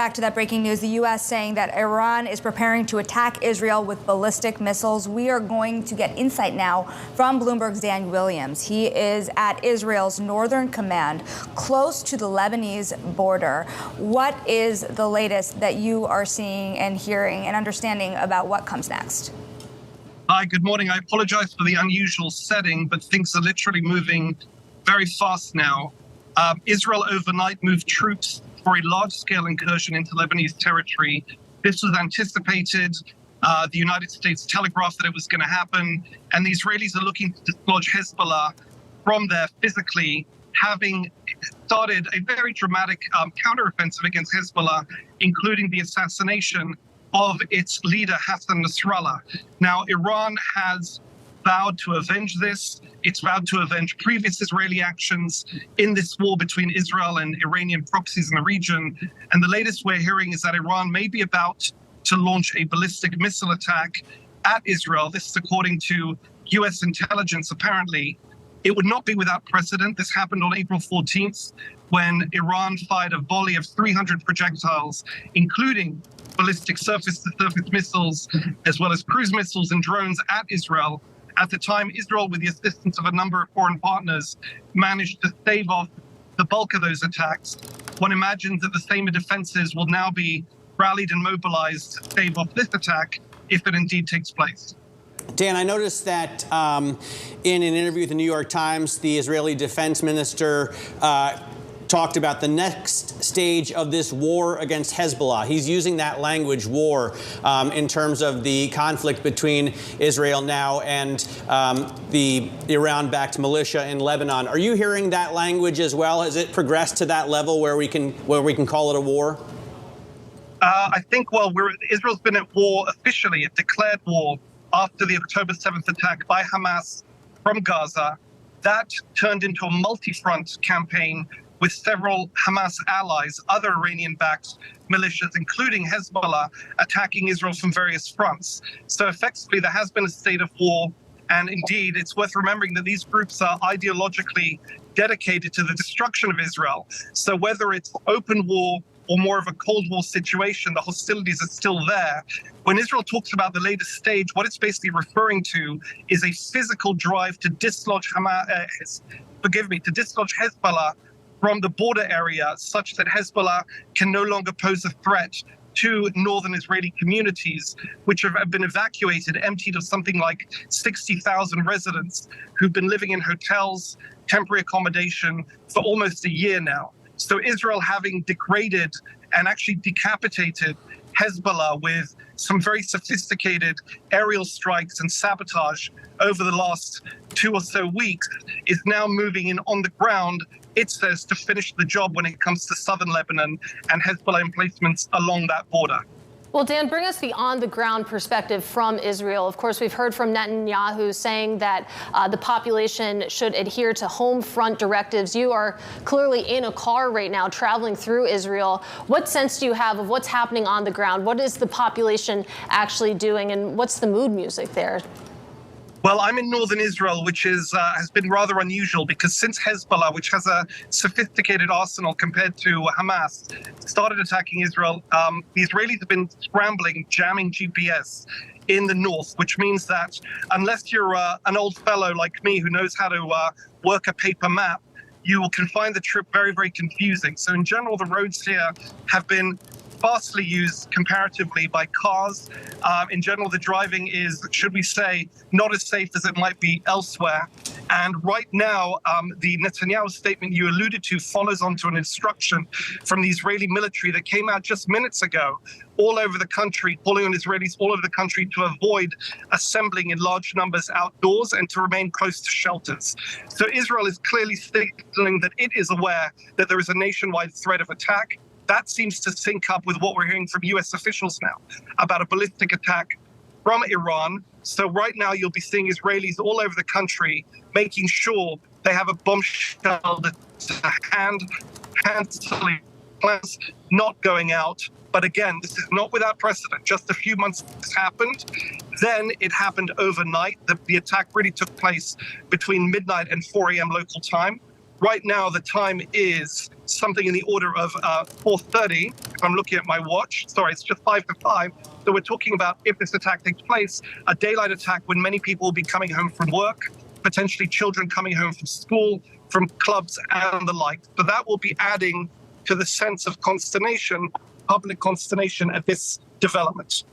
Back to that breaking news, the U.S. saying that Iran is preparing to attack Israel with ballistic missiles. We are going to get insight now from Bloomberg's Dan Williams. He is at Israel's Northern Command, close to the Lebanese border. What is the latest that you are seeing and hearing and understanding about what comes next? Hi, good morning. I apologize for the unusual setting, but things are literally moving very fast now. Israel overnight moved troops for a large-scale incursion into Lebanese territory. This was anticipated. The United States telegraphed that it was going to happen, and the Israelis are looking to dislodge Hezbollah from there physically, having started a very dramatic counteroffensive against Hezbollah, including the assassination of its leader, Hassan Nasrallah. Now, Iran has vowed to avenge this. It's vowed to avenge previous Israeli actions in this war between Israel and Iranian proxies in the region. And the latest we're hearing is that Iran may be about to launch a ballistic missile attack at Israel. This is according to U.S. intelligence, apparently. It would not be without precedent. This happened on April 14th when Iran fired a volley of 300 projectiles, including ballistic surface-to-surface missiles, as well as cruise missiles and drones at Israel. At the time, Israel, with the assistance of a number of foreign partners, managed to stave off the bulk of those attacks. One imagines that the same defenses will now be rallied and mobilized to stave off this attack if it indeed takes place. Dan, I noticed that in an interview with the New York Times, the Israeli defense minister talked about the next stage of this war against Hezbollah. He's using that language, war, in terms of the conflict between Israel now and the Iran-backed militia in Lebanon. Are you hearing that language as well? Has it progressed to that level where we can call it a war? I think, Israel's been at war officially, a declared war, after the October 7th attack by Hamas from Gaza. That turned into a multi-front campaign with several Hamas allies, other Iranian-backed militias, including Hezbollah, attacking Israel from various fronts. So effectively, there has been a state of war. And indeed, it's worth remembering that these groups are ideologically dedicated to the destruction of Israel. So whether it's open war or more of a Cold War situation, the hostilities are still there. When Israel talks about the latest stage, what it's basically referring to is a physical drive to dislodge Hezbollah from the border area, such that Hezbollah can no longer pose a threat to northern Israeli communities, which have been evacuated, emptied of something like 60,000 residents who've been living in hotels, temporary accommodation for almost a year now. So Israel, having degraded and actually decapitated Hezbollah with some very sophisticated aerial strikes and sabotage over the last 2 or so weeks, is now moving in on the ground, it says, to finish the job when it comes to southern Lebanon and Hezbollah emplacements along that border. Well, Dan, bring us the on-the-ground perspective from Israel. Of course, we've heard from Netanyahu saying that the population should adhere to home front directives. You are clearly in a car right now traveling through Israel. What sense do you have of what's happening on the ground? What is the population actually doing, and what's the mood music there? Well, I'm in northern Israel, which has been rather unusual because since Hezbollah, which has a sophisticated arsenal compared to Hamas, started attacking Israel, the Israelis have been scrambling, jamming GPS in the north, which means that unless you're an old fellow like me who knows how to work a paper map, you can find the trip very, very confusing. So in general, the roads here have been sparsely used comparatively by cars. In general, the driving is, should we say, not as safe as it might be elsewhere. And right now, the Netanyahu statement you alluded to follows onto an instruction from the Israeli military that came out just minutes ago all over the country, calling on Israelis all over the country to avoid assembling in large numbers outdoors and to remain close to shelters. So Israel is clearly signaling that it is aware that there is a nationwide threat of attack. That seems to sync up with what we're hearing from U.S. officials now about a ballistic attack from Iran. So right now you'll be seeing Israelis all over the country making sure they have a bombshell that's canceling plans, not going out. But again, this is not without precedent. Just a few months this happened. Then it happened overnight. The attack really took place between midnight and 4 a.m. local time. Right now, the time is something in the order of 4:30. If I'm looking at my watch, sorry, it's just 5 to 5. So we're talking about, if this attack takes place, a daylight attack when many people will be coming home from work, potentially children coming home from school, from clubs and the like. So that will be adding to the sense of consternation, public consternation at this development.